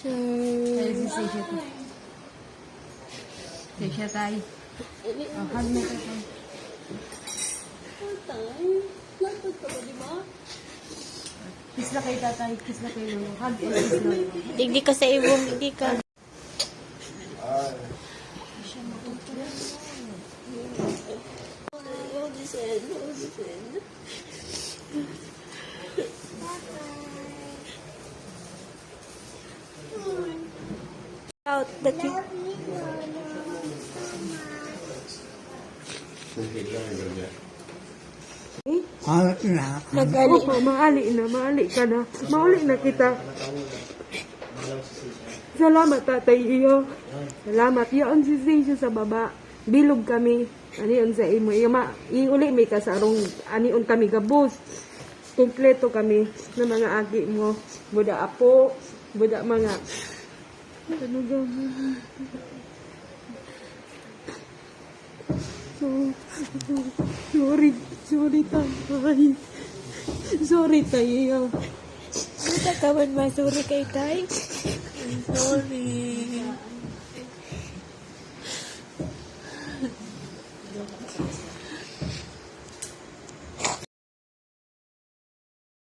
Tayo si Sisha to. Sisha tayo. Oh, hug mo ka tayo. Lapot ka ba, di ba? Kiss na kay tatay. Kiss na kay lolo. Hug and kiss na. Hindi ka sa ibong, hindi ka. Out the key. Nag-ali. Maali ka na. Mauli na kita. Salamat tatay iyo. Salamat. Iyon si Sisha sa baba. Bilog kami. Aniyon sa imo. Iuli may kasarong. Aniyon kami gabos. Kompleto kami ng mga agi mo. Buda apo. Buda mga. Ano gawin? Sorry tatay. Sorry tayo. Buta ka man masuri kay Tay? Sorry.